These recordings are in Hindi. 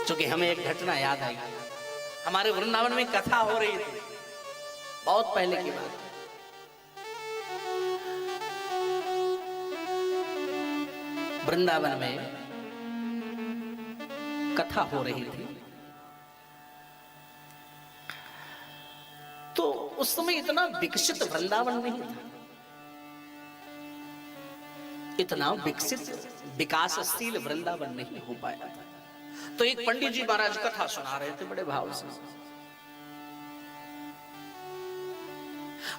क्योंकि हमें एक घटना याद आई। हमारे वृंदावन में कथा हो रही थी, बहुत पहले की बात। वृंदावन में कथा हो रही थी, तो उस समय इतना विकसित वृंदावन नहीं था, इतना विकसित विकासशील वृंदावन नहीं हो पाया था। तो एक पंडित जी महाराज कथा सुना रहे थे बड़े भाव से।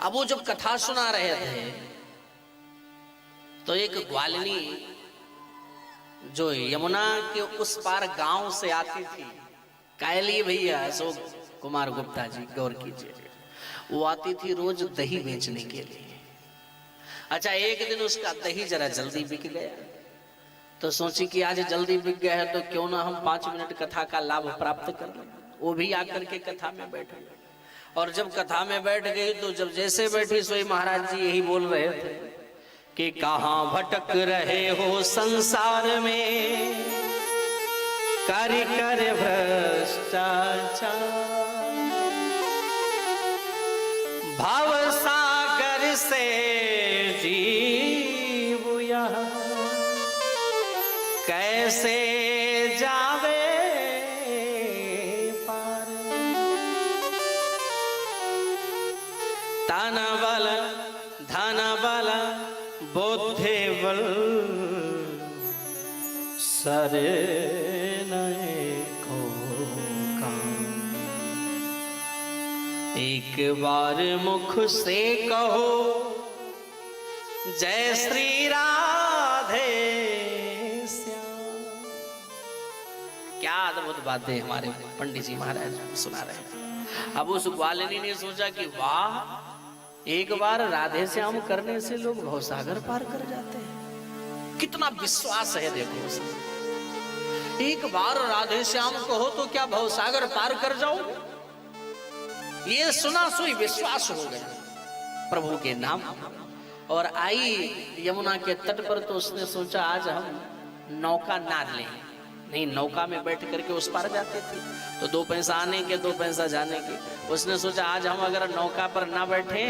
अब वो जब कथा सुना रहे थे तो एक ग्वालिनी जो यमुना के उस पार गांव से आती थी, कायली भैया अशोक कुमार गुप्ता जी गौर कीजिए, वो आती थी रोज दही बेचने के लिए। अच्छा, एक दिन उसका दही जरा जल्दी बिक गया, तो सोची कि आज जल्दी बिक गया है तो क्यों ना हम 5 मिनट कथा का लाभ प्राप्त कर लें। वो भी आकर के कथा में बैठ गई, और जब कथा में बैठ गई तो जब जैसे बैठी सोई महाराज जी यही बोल रहे थे कि कहाँ भटक रहे हो संसार में, कर कर भ्रष्टाचार, भाव सागर से जीव यहाँ कैसे जावे पार, तन बल धन बल बुद्धि बल सरे नहीं को काम। एक बार मुख से कहो जय श्री राधे श्याम। क्या अद्भुत बातें हमारे पंडित जी महाराज सुना रहे हैं। अब उस ग्वालिनी ने सोचा कि वाह, एक बार राधे श्याम करने से लोग भवसागर पार कर जाते हैं। कितना विश्वास है देखो उसमें। एक बार राधे श्याम कहो तो क्या भवसागर पार कर जाओ। ये सुना सुई विश्वास हो गया प्रभु के नाम। और आई यमुना के तट पर तो उसने सोचा आज हम नौका ना लें, नहीं नौका में बैठ करके उस पार जाते थे तो 2 पैसा आने के 2 पैसा जाने के। उसने सोचा आज हम अगर नौका पर ना बैठे,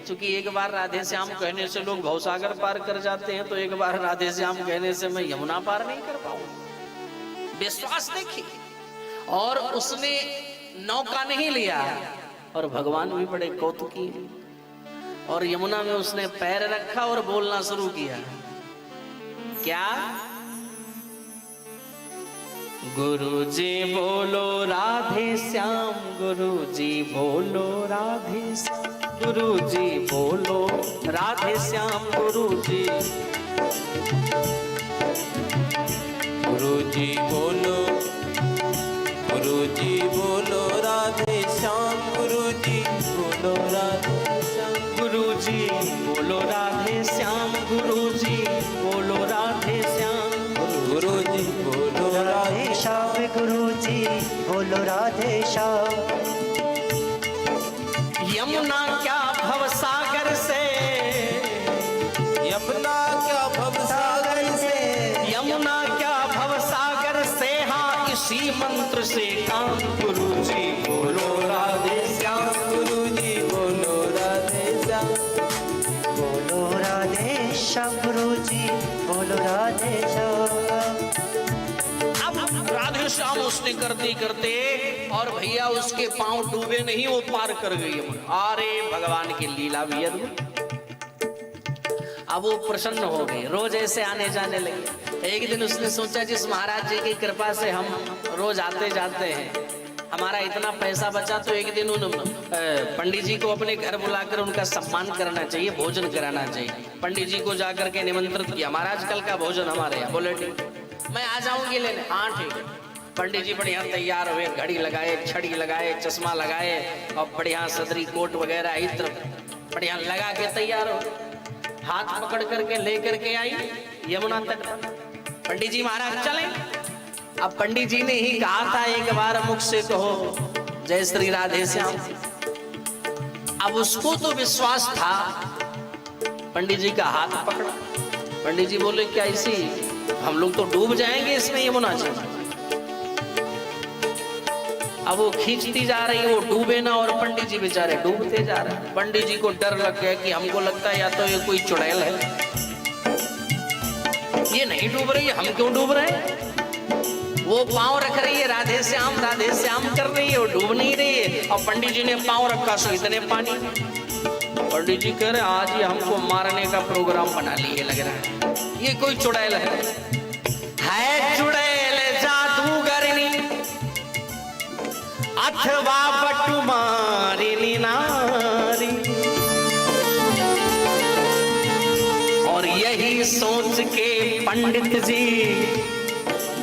क्योंकि एक बार राधे श्याम कहने से लोग भवसागर पार कर जाते हैं, तो एक बार राधे श्याम कहने से मैं यमुना पार नहीं कर पाऊंगा। विश्वास देखिए। और उसने नौका नहीं लिया, और भगवान भी बड़े कौतुकी, और यमुना में उसने पैर रखा और बोलना शुरू किया। क्या? गुरुजी बोलो राधे श्याम, गुरुजी बोलो राधे श्याम, गुरुजी बोलो राधे श्याम, गुरुजी गुरुजी बोलो, गुरुजी बोलो राधे श्याम, गुरुजी बोलो राधे श्याम, गुरुजी बोलो राधे श्याम, गुरुजी बोलो राधे श्याम, गुरुजी बोलो राधे श्याम, गुरुजी बोलो राधे श्याम। यमुना क्या भवसागर से, यमुना क्या भवसागर से, यमुना क्या भवसागर से, हाँ इसी मंत्र से काम। गुरुजी बोलो राधे श्याम, गुरुजी बोलो राधे श्याम, बोलो राधे श्याम, गुरुजी बोलो राधे श्याम। अब राधे श्याम उसने करते करते, और भैया उसके पांव डूबे नहीं, वो पार कर गई। अरे भगवान की लीला भी अद्भुत। अब वो प्रसन्न हो गए, रोज ऐसे आने जाने लगे। एक दिन उसने सोचा जिस महाराज जी की कृपा से हम रोज आते जाते हैं, हमारा इतना पैसा बचा, तो एक दिन उन पंडित जी को अपने घर बुलाकर उनका सम्मान करना चाहिए, भोजन कराना चाहिए। पंडित जी को जाकर के निमंत्रित किया, महाराज कल का भोजन हमारे यहाँ। बोले ठीक, मैं आ जाऊंगी लेने। हाँ ठीक है। पंडित जी बढ़िया तैयार हुए, घड़ी लगाए, छड़ी लगाए, चश्मा लगाए, और बढ़िया सदरी कोट वगैरह इत्र बढ़िया लगा के तैयार हो। हाथ पकड़ करके लेकर के आई यमुना तट पर। पंडित जी महाराज चले। अब पंडित जी ने ही कहा था एक बार मुख से कहो जय श्री राधे श्याम। अब उसको तो विश्वास था, पंडित जी का हाथ पकड़ा। पंडित जी बोले क्या इसी हम लोग तो डूब जाएंगे इसमें यमुना जी। अब वो खींचती जा रही है, वो डूबे ना, और पंडित जी बेचारे डूबते जा रहे हैं। पंडित जी को डर लग गया कि हमको लगता है या तो ये कोई चुड़ैल है, ये नहीं डूब रही है, हम क्यों डूब रहे हैं। वो पांव रख रही है, राधे श्याम कर रही है, वो डूब नहीं रही है। और पंडित जी ने पांव रखा सो इतने पानी। पंडित जी कह रहे आज ही हमको मारने का प्रोग्राम बना लिए लग रहा है, ये कोई चुड़ैल है चुड़ैल जादूगरनी अथवा बटुमारिनी नारी। और यही सोच के पंडित जी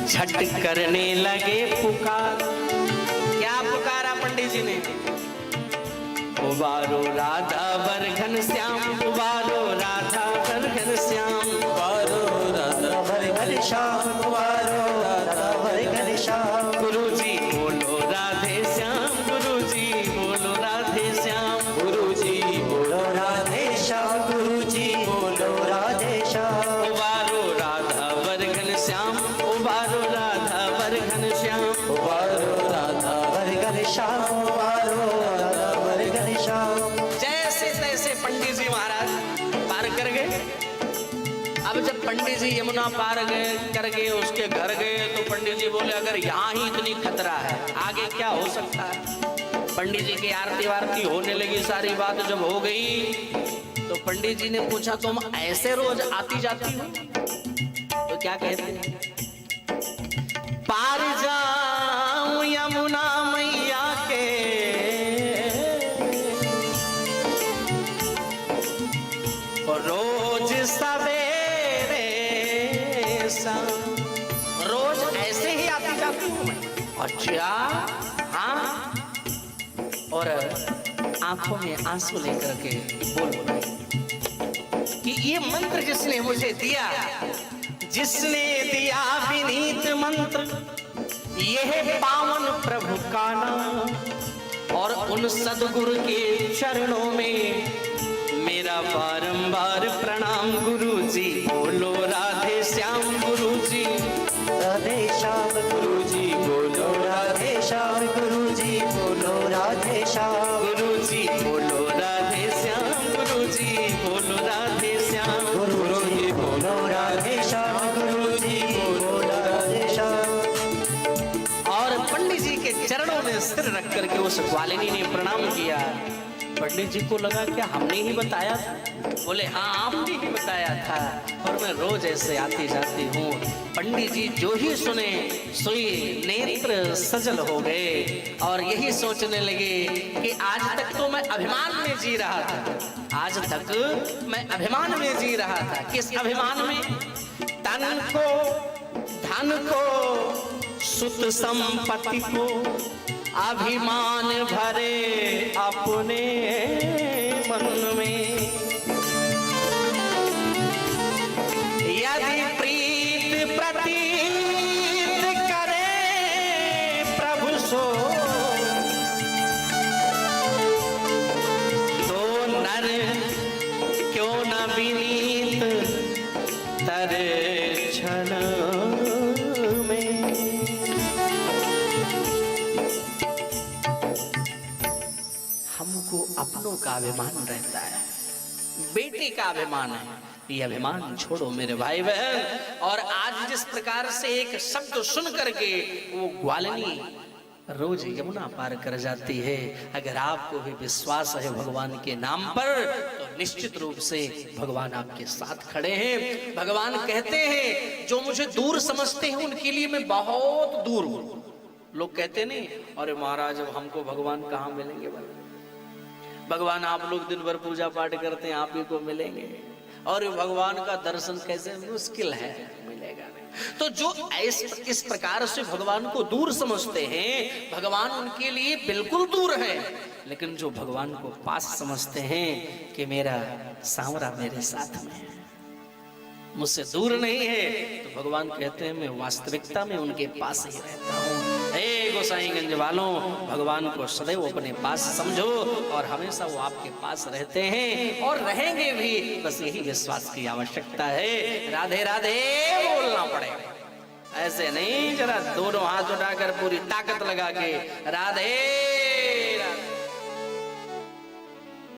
झट करने लगे पुकार। क्या पुकारा पंडित जी ने? उबारो राधा वर घनश्याम, उबारो राधा वर घनश्याम, उबारो राधा वर घनश्याम, उबारो राधा वर घनश्याम। गुरुजी बोलो राधे श्याम, गुरुजी बोलो राधे श्याम, गुरुजी बोलो राधे श्याम, गुरुजी बोलो राधे श्याम। उबारो राधा वर घनश्याम, उबारो राधा वर घनश्याम, उबारो राधा वर घनश्याम, उबारो राधा वर घनश्याम। जैसे तैसे पंडित जी महाराज पार कर गए। अब जब पंडित जी यमुना पार कर गए, उसके घर गए, तो पंडित जी बोले अगर यहाँ ही इतनी खतरा है, आगे क्या हो सकता है। पंडित जी की आरती वारती होने लगी, सारी बात जब हो गई तो पंडित जी ने पूछा तुम ऐसे रोज आती जाती हो? तो क्या कहते हैं? पार जाऊं यमुना मैया के रोज सवेरे शाम, रोज ऐसे ही आती जाती हूँ मैं। अच्छा हाँ, और आंखों में आंसू लेकर के बोलो कि ये मंत्र जिसने मुझे दिया, जिसने दिया विनीत मंत्र, यह पावन प्रभु का नाम। और उन सदगुरु के चरणों में मेरा बारंबार प्रणाम। गुरुजी बोलो राधे श्याम, गुरुजी राधे श्याम, गुरुजी बोलो राधे श्याम, गुरुजी बोलो राधे श्याम। गुरुजी बोलो राधे श्याम, गुरुजी बोलो राधे श्याम, गुरुजी बोलो राधे श्याम, गुरुजी बोलो राधे श्याम। और पंडित जी के चरणों में सिर रख करके उस ग्वालिनी ने प्रणाम किया। पंडित जी को लगा क्या हमने ही बताया था? बोले हाँ आपने ही बताया था, और मैं रोज ऐसे आती जाती हूँ। पंडित जी जो ही सुने सोई नेत्र सजल हो गए और यही सोचने लगे कि आज तक तो मैं अभिमान में जी रहा था, आज तक मैं अभिमान में जी रहा था। किस अभिमान में? तन को, धन को, सुत संपत्ति को, अभिमान भरे अपने मन में। यदि प्रीत प्रतीत करे प्रभु सो, तो नर क्यों न विनीत तरे क्षण में। हमको अपनों का अभिमान रहता है, बेटे का अभिमान है, ये अभिमान छोड़ो मेरे भाई बहन। और आज जिस प्रकार से एक शब्द सुन करके वो ग्वालिनी रोज यमुना पार कर जाती है, अगर आपको भी विश्वास है भगवान के नाम पर, तो निश्चित रूप से भगवान आपके साथ खड़े हैं। भगवान कहते हैं जो मुझे दूर समझते हैं उनके लिए मैं बहुत दूर हूं। लोग कहते नहीं अरे महाराज अब हमको भगवान कहाँ मिलेंगे? भगवान आप लोग दिन भर पूजा पाठ करते हैं, आप ही को मिलेंगे, और भगवान का दर्शन कैसे मुश्किल है, मिलेगा नहीं। तो जो इस प्रकार से भगवान को दूर समझते हैं, भगवान उनके लिए बिल्कुल दूर है। लेकिन जो भगवान को पास समझते हैं कि मेरा सांवरा मेरे साथ में है, मुझसे दूर नहीं है, तो भगवान कहते हैं मैं वास्तविकता में उनके पास ही रहता हूँ। गोसाईगंज वालों, भगवान को सदैव अपने पास समझो और हमेशा वो आपके पास रहते हैं और रहेंगे भी। बस यही विश्वास की आवश्यकता है। राधे राधे बोलना पड़ेगा। ऐसे नहीं, जरा दोनों हाथ उठाकर पूरी ताकत लगा के राधे